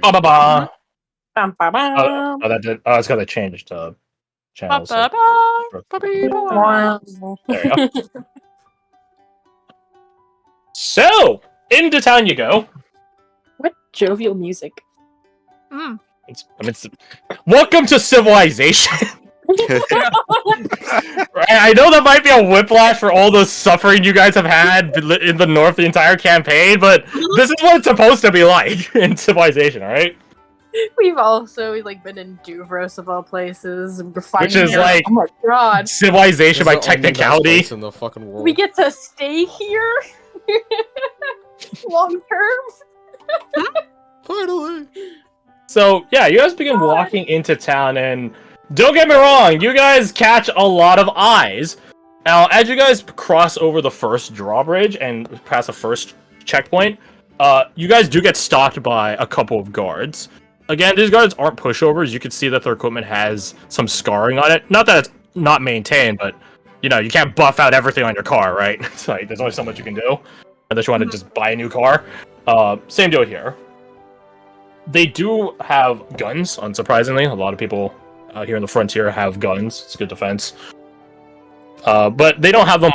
Ba ba ba. Bum, ba, bum. Oh, that did. Oh, it's because I changed channels. So. Wow. There you go. So into town you go. What jovial music. Welcome to civilization. I know that might be a whiplash for all the suffering you guys have had in the north the entire campaign, but this is what it's supposed to be like in civilization, alright? We've also been in Duvros of all places, and we're Which is like oh my god, civilization by technicality. In the fucking world. we get to stay here long term. Finally. So yeah, you guys begin walking into town, and don't get me wrong, you guys catch a lot of eyes. Now, as you guys cross over the first drawbridge and pass the first checkpoint, you guys do get stopped by a couple of guards. Again, these guards aren't pushovers. You can see that their equipment has some scarring on it. Not that it's not maintained, but you can't buff out everything on your car, right? It's like there's only so much you can do unless you want to just buy a new car. Same deal here. They do have guns, unsurprisingly. A lot of people here in the frontier have guns. It's good defense. But they don't have them,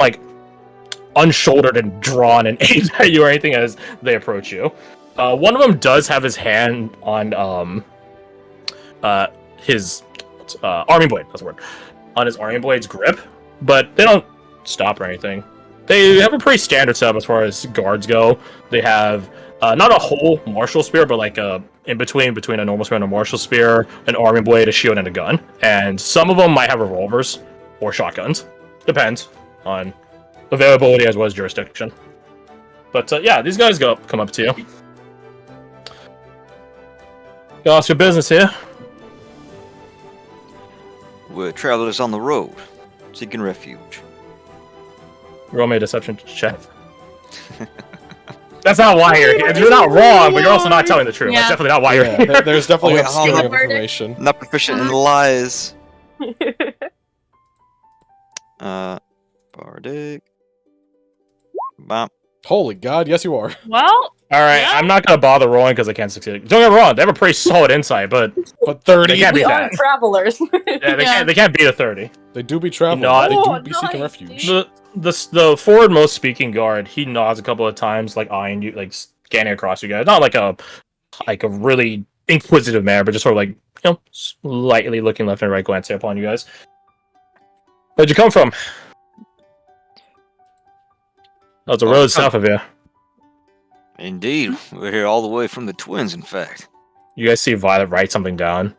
unshouldered and drawn and aimed at you or anything as they approach you. One of them does have his hand on his army blade, that's the word. On his army blade's grip, but they don't stop or anything. They have a pretty standard setup as far as guards go. They have not a whole martial spear, but in between a normal spear and a martial spear, an army blade, a shield, and a gun. And some of them might have revolvers or shotguns. Depends on availability as well as jurisdiction. But yeah, these guys come up to you. What's your business here? We're travelers on the road, seeking refuge. Roll me a deception check. That's not why you're here. You're not wrong, but you're also not telling the truth. Yeah. That's definitely not why you're here. There's definitely Oh, obscuring wait, information. Not proficient in lies. Bardic. Bop. Holy god, yes you are. Well, Alright, Yeah. I'm not gonna bother rolling because I can't succeed. Don't get me wrong, they have a pretty solid insight, but But 30. They can't We be are that. travelers. yeah, they can't beat a 30. They do be traveling. No, They oh, do be seeking nice, refuge. dude. The forward-most speaking guard, he nods a couple of times, eyeing you, scanning across you guys. Not like a really inquisitive manner, but just sort of slightly looking left and right, glancing upon you guys. Where'd you come from? Oh, it's a road south of you. Indeed, we're here all the way from the Twins, in fact. You guys see Violet write something down.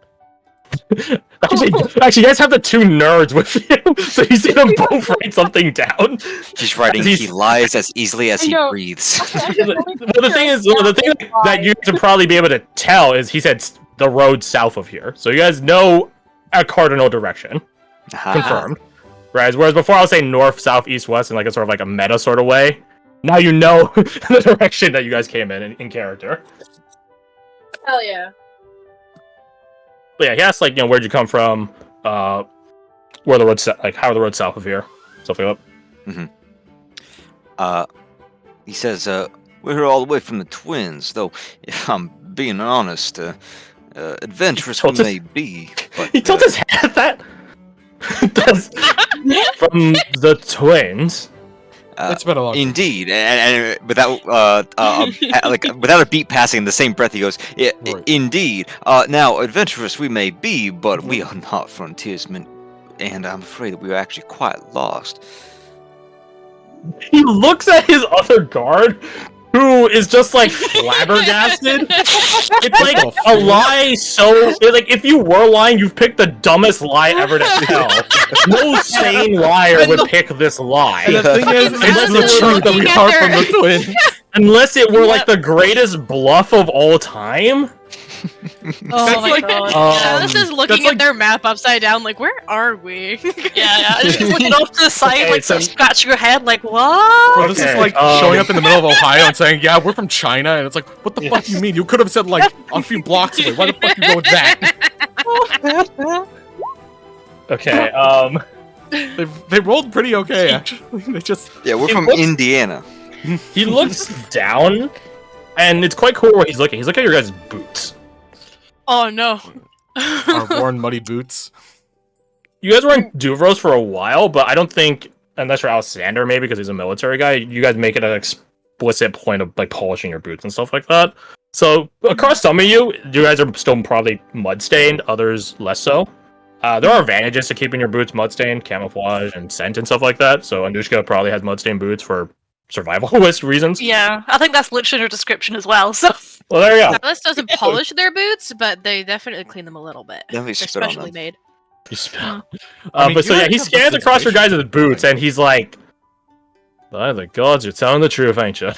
actually, you guys have the two nerds with you, so you see them both write something down. He's writing he lies as easily as he breathes. The thing is, the thing that you should probably be able to tell is he said the road south of here, so you guys know a cardinal direction. Confirmed. Right, whereas before I was saying north, south, east, west, in a sort of a meta sort of way. Now you know the direction that you guys came in character. Hell yeah. But yeah, he asks where'd you come from? Where the road how are the roads south of here? Stuff like that. He says, we're here all the way from the Twins, though if I'm being honest, adventurous we may be. But, he tilts his head at that. From the Twins. It's been a long time. Indeed, and without without a beat passing in the same breath, he goes, yeah, Right. Indeed. Now, adventurous we may be, but we are not frontiersmen, and I'm afraid that we are actually quite lost. He looks at his other guard, who is just flabbergasted. It's a lie so if you were lying, you've picked the dumbest lie ever to tell. No sane liar would pick this lie. And the thing is, it's the truth that we are from the Twins. Unless it were the greatest bluff of all time. oh my god. Alice is looking at their map upside down, where are we? Yeah. Just looking off to the side, Okay, so- scratching your head, what? Bro, this is Okay, showing up in the middle of Ohio and saying, yeah, we're from China, and it's what the fuck you mean? You could have said a few blocks away. Why the fuck you go with that? Okay, They rolled pretty okay, actually. They just... Yeah, we're It from looks- Indiana. he looks down, and it's quite cool where he's looking. He's looking at your guys' boots. Oh no. Our worn muddy boots. You guys were in Duvros for a while, but I don't think, unless you're Alexander, maybe because he's a military guy, you guys make it an explicit point of like polishing your boots and stuff like that. So across some of you guys are still probably mud stained, others less so. There are advantages to keeping your boots mud stained, camouflage and scent and stuff like that. So Anushka probably has mud stained boots for survivalist reasons. Yeah, I think that's literally her description as well. So Well, there you go. Alice doesn't polish their boots, but they definitely clean them a little bit. Then we They're spit on specially them. made. You smell. I mean, But so you yeah, already he have scans this across your information. guys' boots and he's like, by the gods, you're telling the truth, ain't you?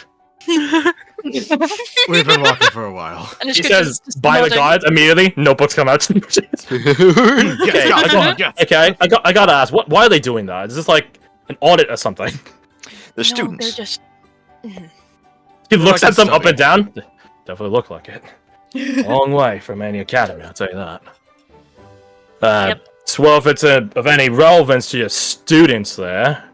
We've been walking for a while. and He says, by the gods, immediately, notebooks come out. Yes, Okay, God, God, yes. Okay, I gotta ask, why are they doing that? Is this like an audit or something? The students. They're just. He looks like at them a up and down. They definitely look like it. Long way from any academy, I'll tell you that. Yep. So, well, if it's of any relevance to your students there,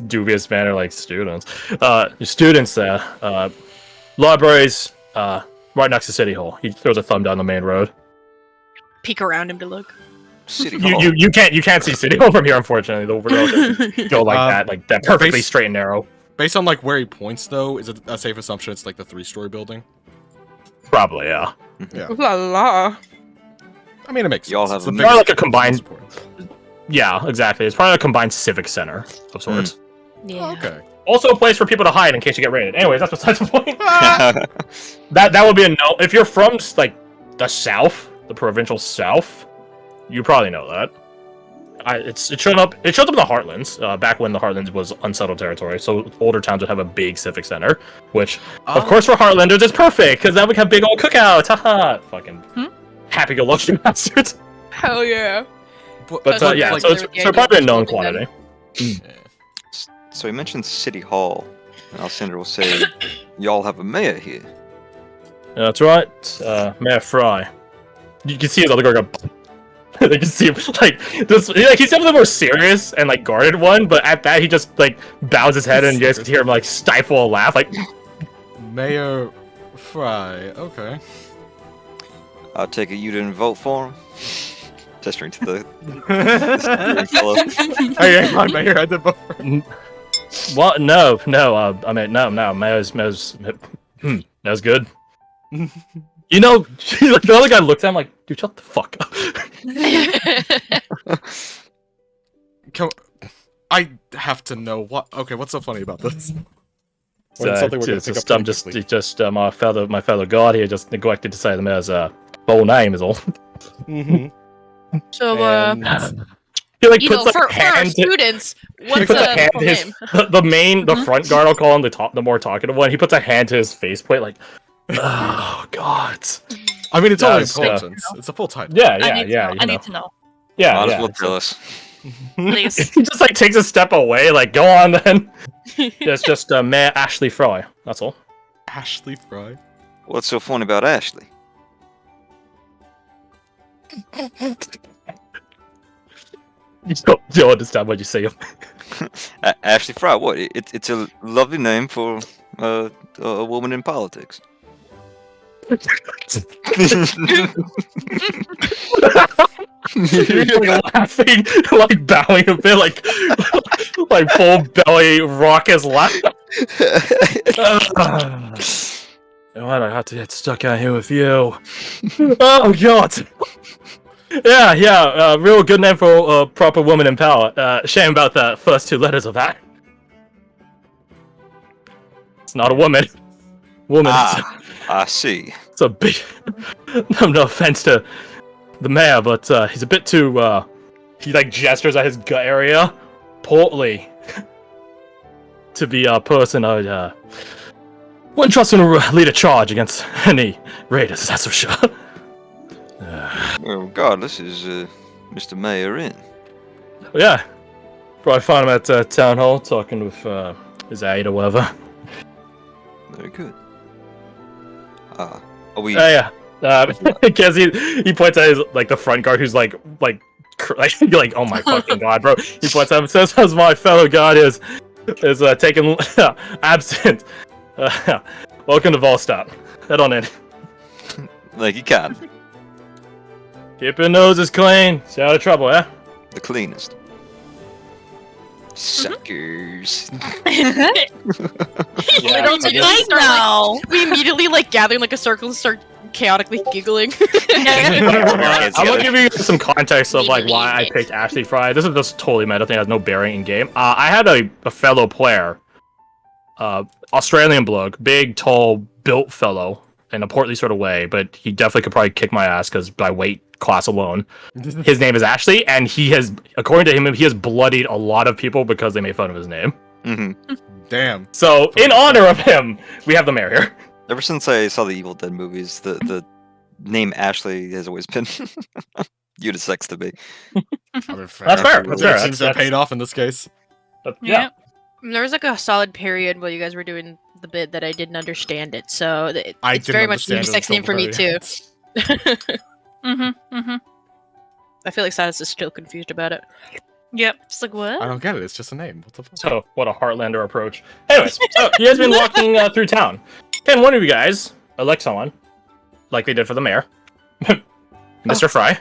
dubious manner like students, your students there, libraries, right next to City Hall. He throws a thumb down the main road. Peek around him to look. City Hall. You can't see City Hall from here, unfortunately. The road doesn't go like that, perfectly base- straight and narrow. Based on like where he points, though, is it a safe assumption it's like the 3-story building? Probably, yeah. Yeah. Ooh la la. I mean, it makes sense. Y'all have It's the a- biggest- Probably like a combined. Yeah, exactly. It's probably a combined civic center of sorts. Yeah. Okay. Also a place for people to hide in case you get raided. Anyways, that's besides the point. That would be a no. If you're from like the south, the provincial south, you probably know that. It showed up in the Heartlands back when the Heartlands was unsettled territory. So older towns would have a big civic center, which of course for Heartlanders is perfect because then we can have big old cookouts. Haha, fucking happy-go-lucky bastards. Hell yeah. But yeah, like, so it's they're probably a known building them. quantity. So he mentioned City Hall. And Alcindor will say, y'all have a mayor here. Yeah, that's right, Mayor Fry. You can see his other guard go. They can see him like this. Like he's definitely the more serious and like guarded one, but at that he just like bows his head, and you guys can hear him like stifle a laugh. Like Mayor Fry. Okay. I'll take it you didn't vote for him. Gesturing to the fellow. Hey, come on, Mayor. I did vote for him. what? No. I mean, no. Mayor's. That was good. You know, like the other guy looked at him like, dude, shut the fuck up. I have to know what. Okay, what's so funny about this? Or So, something we're gonna it's pick just, up I'm just, pretty it's just my fellow guard here just neglected to say the mayor's full name is all. quickly. So, And- He like you know, puts for like our hand to, students, he what's puts a hand full to his name? the front guard. I'll call him the more talkative one. He puts a hand to his faceplate like, oh god. I mean, it's only That's, intelligence. It's a full time. Yeah, I need to know. you I know. need to know. Yeah, Might yeah. as well tell us. Please. He just like takes a step away, like go on then. It's just Mayor Ashley Fry. That's all. Ashley Fry. What's so funny about Ashley? You don't understand when you see him. Ashley Fry. What? It's a lovely name for a woman in politics. He's like laughing, like bowing a bit, like full belly raucous laugh. Why'd I have to get stuck out here with you? Oh god. Yeah, real good name for a proper woman in power. Shame about the first two letters of that. It's not a woman. Woman. I see. It's a big. No offense to the mayor, but he's a bit too. He like gestures at his gut area, portly, to be a person I'd wouldn't trust him to lead a charge against any raiders. That's for sure. Well, regardless, is Mr. Mayor in? Yeah, probably found him at town hall talking with his aide or whatever. Very good. Are we? Yeah. Because he points at his like the front guard who's like you're like, oh my fucking god, bro. He points at him and says, "As my fellow guard is taken absent. Welcome to Vhalstadt. Head on in." Like you can. Keep your noses clean. Stay out of trouble, yeah? The cleanest. Suckers. Yeah, I know. We immediately like gather in like a circle and start chaotically giggling. I'm gonna give you some context of like why I picked Ashley Fry. This is just totally meta thing, has no bearing in game. I had a fellow player, Australian bloke, big, tall, built fellow in a portly sort of way, but he definitely could probably kick my ass because by weight class alone. His name is Ashley, and he has, according to him, he has bloodied a lot of people because they made fun of his name. Mm-hmm. Damn. So, in honor of him, we have the mayor here. Ever since I saw the Evil Dead movies, the name Ashley has always been unisex to me. I mean, That's fair. It That's fair. seems that paid off in this case. Yeah. There was like a solid period while you guys were doing the bit that I didn't understand it, so I it's didn't very much a understand it unisex name until for me very too. Mm-hmm. I feel like Silas is still confused about it. Yep. It's like what? I don't get it. It's just a name. What the fuck? So, what a Heartlander approach. Anyways, so you guys been walking through town. Can one of you guys elect someone, like they did for the mayor, Mr. Fry,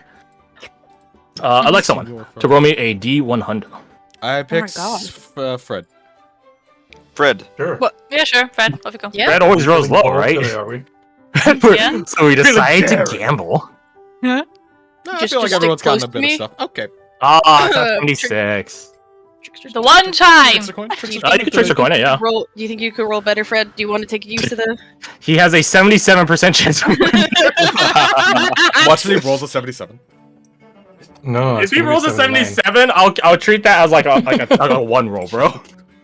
elect someone to roll me a D100. I picked God. Fred. Fred. Sure. Yeah, sure. Fred, off you go. Yeah. Fred always rolls low, Today, right? are we? Yeah. So we decide to Really gamble. No, I Just- feel like just everyone's stick gotten close a to bit of me. stuff. Okay. Ah, 76. The one time. Trickster coin, trickster You can trick your coin, yeah. Roll. Do you think you could roll better, Fred? Do you want to take use of the? He has a 77% chance of winning. Watch if he rolls a 77. No. If it's he gonna be rolls a 79. 77, I'll treat that as like a one roll, bro.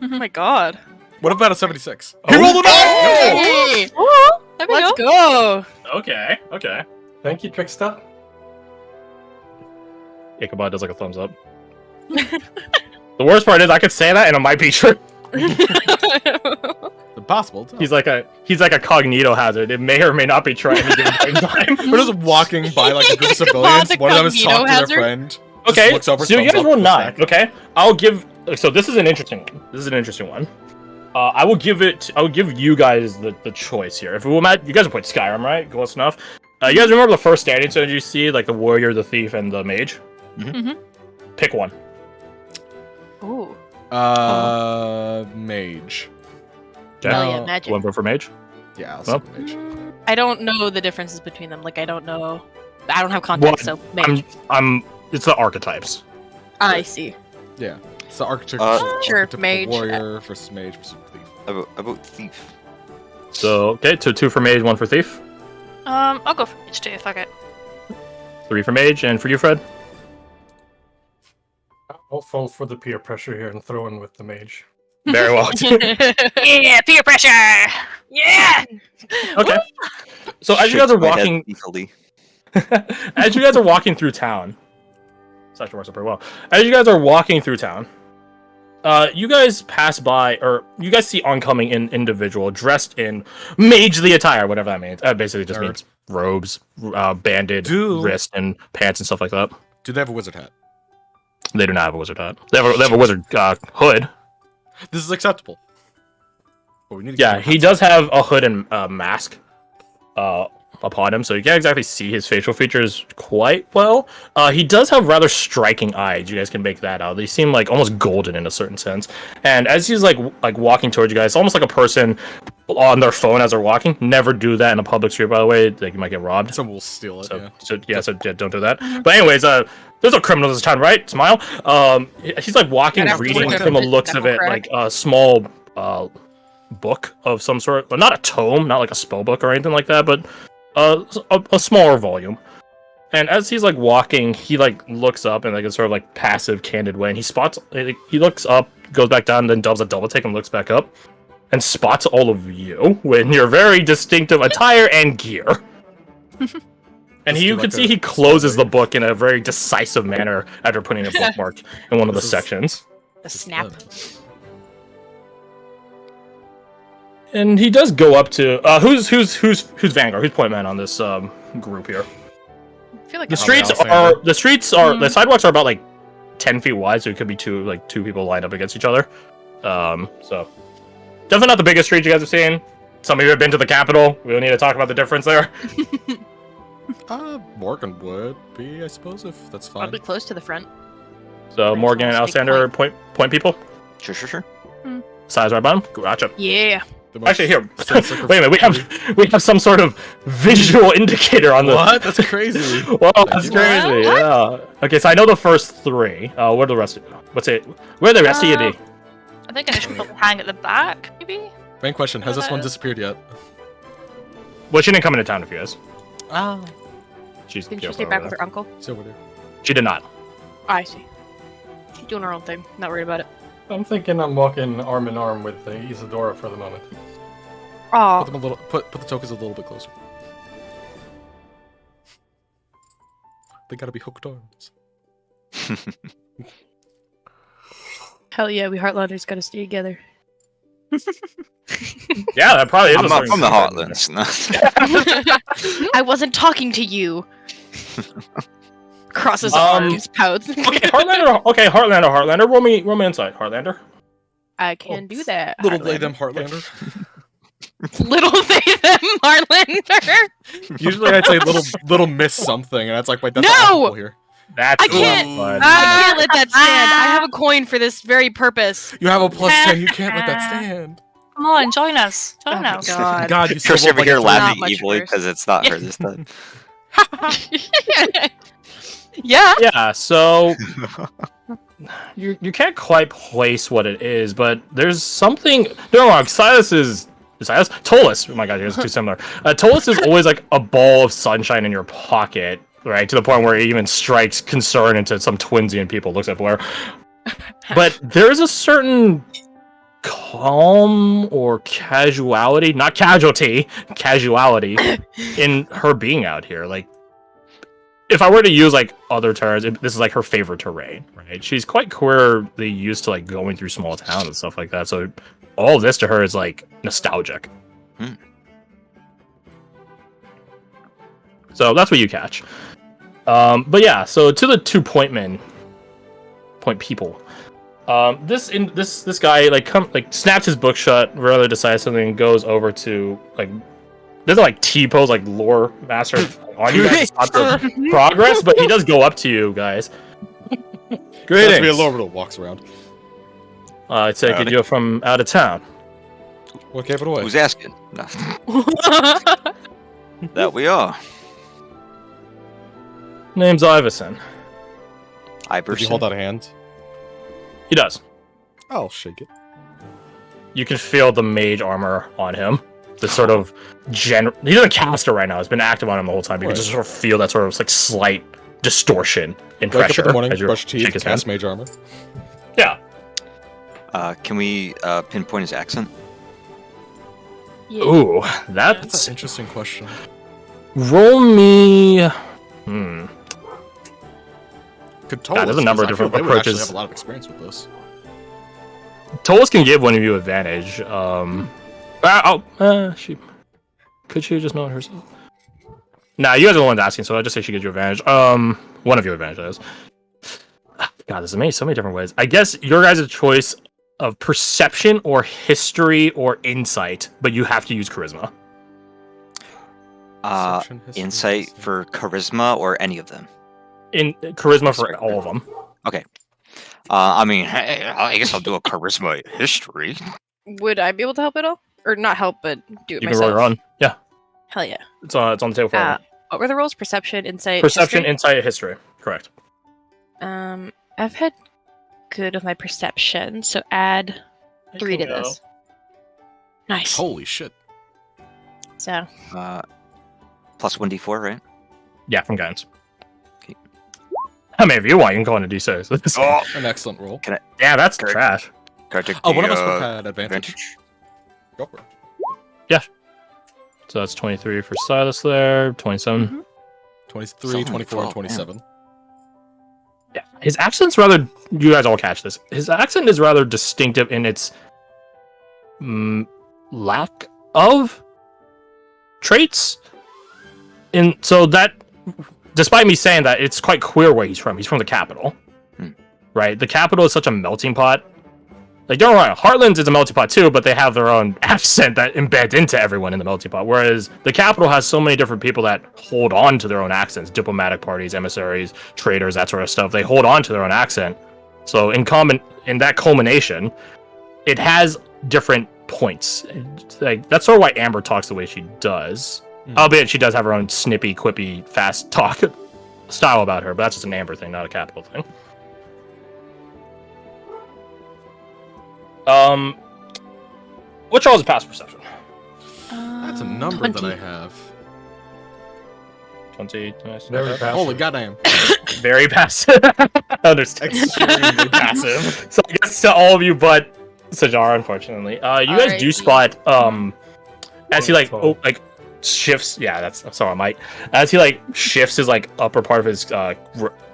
Oh my god. What about a 76? Oh. He rolled a 9! Hey! There we Let's go. go. Okay, okay. Thank you, Trickster. Ichabod does like a thumbs up. The worst part is I could say that and it might be true. Impossible. He's like a cognito hazard. It may or may not be true at any given point in time. We're just walking by like a group of civilians. the One of them is cognito talking to hazard? their friend. just Okay, looks over, so you thumbs guys up, roll goes 9. back. Okay, I'll give. So this is an interesting one. This is an interesting one. I will give it. I will give you guys the choice here. If we will, you guys have played Skyrim, right? Close enough. You guys remember the first standing zone you see, like the warrior, the thief, and the mage? Mhm. Pick one. Ooh. Mage. Okay. Oh yeah, magic. One vote for mage. Yeah, I'll Well, say mage. I don't know the differences between them. Like I don't know. I don't have context, so mage. It's the archetypes. I see. Yeah. It's the architect. Sure, mage. Warrior versus mage versus thief. I vote thief. So okay, so 2 for mage, 1 for thief, I'll go for mage too. Fuck it. 3 for mage, and for you, Fred. I'll fall for the peer pressure here and throw in with the mage. Very well. Yeah, peer pressure. Yeah. Okay. So as you guys are walking, as you guys are walking through town, this actually works out pretty well. As you guys are walking through town, you guys pass by, or you guys see oncoming an individual dressed in magely attire, whatever that means. Basically, just means robes, banded wrist and pants and stuff like that. Do they have a wizard hat? They do not have a wizard hat. They have a wizard hood. This is acceptable. But we need to Yeah, get he does have a hood and mask upon him, so you can't exactly see his facial features quite well. He does have rather striking eyes. You guys can make that out. They seem like almost golden in a certain sense. And as he's like walking towards you guys, almost like a person on their phone as they're walking. Never do that in a public street, by the way. Like you might get robbed. Someone will steal it. So don't do that. But anyways, there's no criminals in this town, right? Smile. He's like walking, Yeah, reading that's from the looks of it, like a small book of some sort. Well, not a tome, not like a spell book or anything like that, but a smaller volume. And as he's like walking, he like looks up in like a sort of like passive, candid way, and he looks up, goes back down, then does a double take and looks back up, and spots all of you in your very distinctive attire and gear. And you can see he closes the book in a very decisive manner after putting a bookmark in one of the sections. The snap. And he does go up to who's Vanguard? Who's point man on this group here? I feel like The I'm- streets are the sidewalks are about like 10 feet wide, so it could be two people lined up against each other. So definitely not the biggest street you guys have seen. Some of you have been to the Capitol. We don't need to talk about the difference there. Morgan would be, I suppose, if that's fine. Probably close to the front. So Nice Morgan and little snake Alexander point people. Sure. Size right bottom. Gotcha. Yeah. The most Actually, here. sensitive Wait a minute. We have some sort of visual indicator on the. What? That's crazy. Whoa, that's crazy. What? Yeah. Okay, so I know the first three. What are the rest? What's it? Where are the rest of you? D? I think I should probably hang at the back, maybe? Main question: has this one disappeared yet? Well, she didn't come into town with you guys. Ah, She's Didn't she over stay back there. with her uncle? it's over there. She did not. I see. She's doing her own thing. Not worried about it. I'm thinking I'm walking arm in arm with Isadora for the moment. Put Oh, them a little. Put the tokens a little bit closer. They gotta be hooked arms. hell yeah, we Heartlanders gotta stay together. Yeah, that probably is. I'm a not certain from the thing. Heartlands. I wasn't talking to you. Crosses Um, arms, pouts. Okay, Heartlander. Okay, Heartlander. Roll me inside, Heartlander. I can do that. Little they Heartlander. them Heartlander. Little they them Heartlander. Usually I'd say little miss something, and that's like, wait, that's No! awful here. That's I can't- cool, bud. I can't let that stand. I have a coin for this very purpose. You have a +10. You can't let that stand. Come on, join us. Oh Join my us. god. God, you Chris so over here not laughing much evilly worse. because it's not her this time. Yeah. Yeah, so you can't quite place what it is, but there's something. No, wrong. Silas. Tolus. Oh my god, it's too similar. Tolus is always like a ball of sunshine in your pocket, right? To the point where it even strikes concern into some Twinsian people. Looks at Blair, but there's a certain calm or casuality, not casualty, casuality in her being out here. Like, if I were to use like other terms, this is like her favorite terrain, right? She's quite queerly used to like going through small towns and stuff like that. So all of this to her is like nostalgic. So that's what you catch. But yeah, so to the 2 point people. This guy like snaps his book shut, rather decides something, and goes over to like doesn't like T-pose like lore master on you guys to stop their progress, but he does go up to you guys. That's Greetings. be a little walks around. I take it you're from out of town. What gave it away? Who's asking? No. That we are. Name's Iverson. Did Iverson. you hold out a hand? He does. I'll shake it. You can feel the mage armor on him. The sort of general. He doesn't cast it right now. It's been active on him the whole time. You can Right. just sort of feel that sort of like slight distortion in Wake up pressure in the morning, as you brush shake teeth, his cast hand. mage armor. Yeah. Can we pinpoint his accent? Yeah. Ooh, That's that's an interesting question. roll me. Could God, there's a number of different They would actually approaches. have a lot of experience with this. Tolus can give one of you advantage. She could she just know it herself? Nah, you guys are the ones asking, so I'll just say she gives you advantage. One of you advantage, that is. God, this is amazing. So many different ways. I guess your guys' choice of perception or history or insight, but you have to use charisma. Perception, history, Insight insight. for charisma or any of them? In charisma for all of them. I mean, hey, I guess I'll do a charisma history. Would I be able to help at all? Or not help, but do it You can myself? roll your own. Yeah, Hell yeah. it's on the table for everyone. What were the rolls? Perception, insight, Perception, history? insight, history. Correct. I've had good with my perception, so add 3 to this. Nice. Holy shit. So, Plus 1d4, right? Yeah, from guidance. Okay. How many of you want? You can go into D6. Oh, An excellent roll. Yeah, that's Correct. trash. can I take Oh, the, one of us would have had advantage. advantage? Go for it. So that's 23 for Silas there, 27. 23, Something 24, and 12, 27. Yeah. His accent's rather. You guys all catch this. His accent is rather distinctive in its lack of traits. And so that, despite me saying that, it's quite clear where he's from. He's from the capital. Right? The capital is such a melting pot Like, don't get me wrong, Heartlands is a melting pot too, but they have their own accent that embeds into everyone in the melting pot. Whereas the capital has so many different people that hold on to their own accents, diplomatic parties, emissaries, traders, that sort of stuff. They hold on to their own accent. So in that culmination, it has different points. Like, that's sort of why Amber talks the way she does. Albeit she does have her own snippy, quippy, fast talk style about her, but that's just an Amber thing, not a capital thing. What's y'all's past perception? That's a number 20. that I have. 20. Nice. Very passive. Holy goddamn. Very passive. Understand. Extremely Passive. So I guess to all of you but Sajara, unfortunately. You guys do Alright. spot as he like shifts, yeah, that's sorry, Mike. As he like shifts his like upper part of his he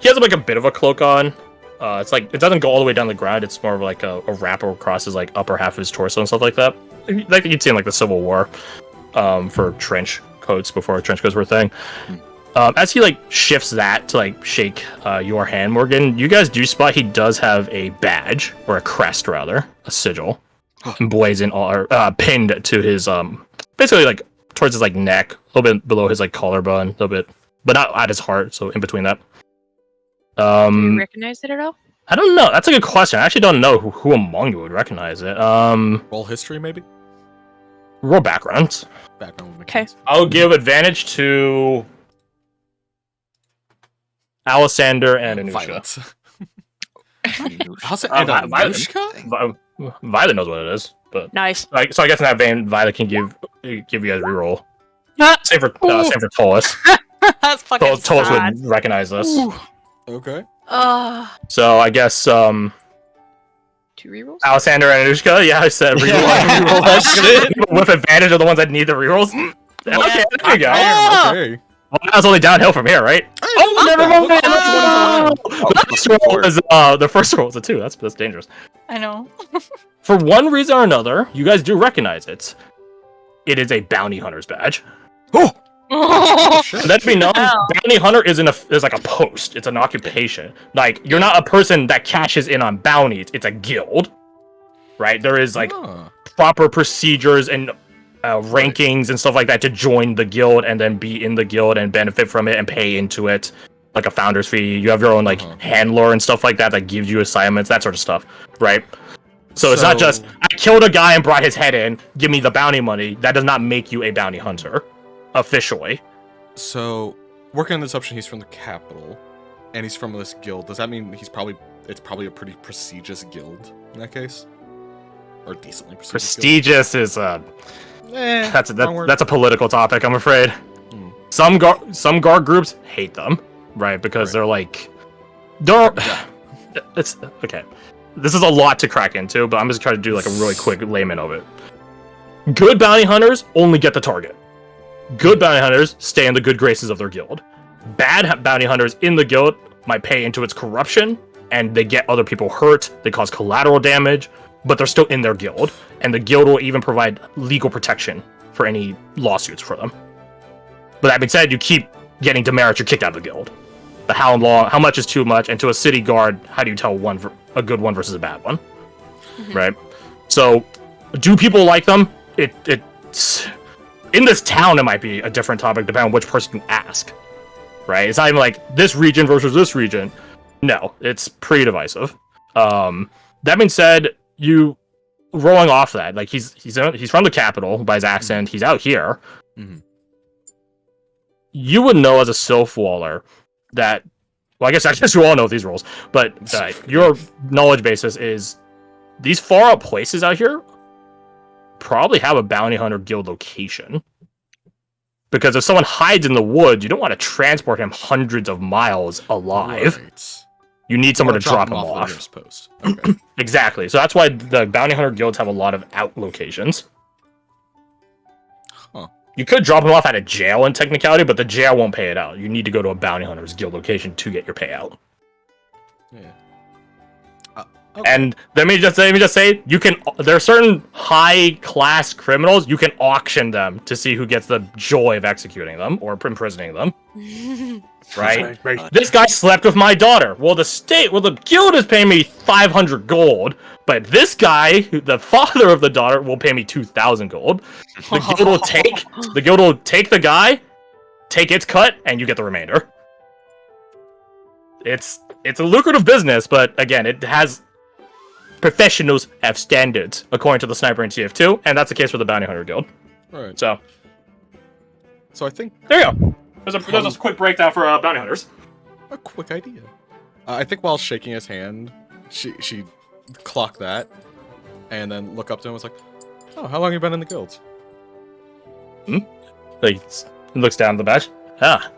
has like a bit of a cloak on. It's like it doesn't go all the way down the ground, it's more of like a wrapper across his like upper half of his torso and stuff like that. Like you'd see in like the Civil War for trench coats before trench coats were a thing. As he like shifts that to like shake your hand, Morgan, you guys do spot he does have a badge, or a crest rather, a sigil, emblazoned or pinned to his basically like towards his like neck, a little bit below his like collarbone, a little bit, but not at his heart, so in between that. Do you recognize it at all? I don't know. That's a good question. I actually don't know who among you would recognize it. Roll history, maybe? Roll background. Background would make Okay. sense. I'll give advantage to Alessander and Anushka. Violence. Anushka. And Violet. Anushka? Violet knows what it is, but Nice. like, so I guess in that vein, Violet can give you guys reroll. Ah, Same for Tolis. That's fucking Tolis sad. would recognize this. Okay. So I guess 2 rerolls? Alessander and Anushka. Yeah, I said reroll. Yeah, reroll that shit. With advantage of the ones that need the rerolls. Okay, there you go. Damn, okay. Well, that was only downhill from here, right? Oh, never mind. The first roll is a 2. That's dangerous. I know. For one reason or another, you guys do recognize it. It is a bounty hunter's badge. Oh, Shit. Let me know. Wow. Bounty hunter is like a post. It's an occupation. Like, you're not a person that cashes in on bounties. It's a guild, right? There is like Ah. proper procedures and rankings and stuff like that to join the guild and then be in the guild and benefit from it and pay into it, like a founder's fee. You have your own like handler and stuff like that that gives you assignments, that sort of stuff, right? So it's not just I killed a guy and brought his head in, give me the bounty money. That does not make you a bounty hunter officially. So, working on the assumption he's from the capital, and he's from this guild, does that mean it's probably a pretty prestigious guild in that case? Or decently prestigious guild? Prestigious is Eh, that's wrong word. a political topic, I'm afraid. Hmm. Some guard groups hate them, right? Because they're like, don't. It's okay. This is a lot to crack into, but I'm just trying to do like a really quick layman of it. Good bounty hunters only get the target. Good bounty hunters stay in the good graces of their guild. Bad bounty hunters in the guild might pay into its corruption, and they get other people hurt. They cause collateral damage, but they're still in their guild, and the guild will even provide legal protection for any lawsuits for them. But that being said, you keep getting demerits, you're kicked out of the guild. But how much is too much? And to a city guard, how do you tell a good one versus a bad one? Right? So, do people like them? It's in this town, it might be a different topic depending on which person you ask. Right? It's not even like this region versus this region. No, it's pretty divisive. That being said, you rolling off that, like he's from the capital by his accent. He's out here. Mhm. You would know as a Sylf-Waller that, well, I guess you all know these rules, but your knowledge basis is these far out places out here probably have a bounty hunter guild location. Because if someone hides in the woods, you don't want to transport him hundreds of miles alive. Right. You need someone to Or drop him at the off. nearest post. Okay. Exactly. So that's why the bounty hunter guilds have a lot of out locations. Huh. You could drop him off at a jail in technicality, but the jail won't pay it out. You need to go to a bounty hunter's guild location to get your payout. Yeah. Okay. And let me just say, you can. There are certain high-class criminals. You can auction them to see who gets the joy of executing them or imprisoning them. Right? This guy slept with my daughter. Well, the guild is paying me 500 gold, but this guy, the father of the daughter, will pay me 2,000 gold. The guild will take the guy, take its cut, and you get the remainder. It's a lucrative business, but again, it has professionals have standards according to the sniper in TF2, and that's the case for the bounty hunter guild. Right. So I think there you go. There's a quick breakdown for bounty hunters. a quick idea. I think while shaking his hand, she clocked that, and then look up to him and was like, "Oh, how long have you been in the guild?" Like, he looks down at the badge. Ah,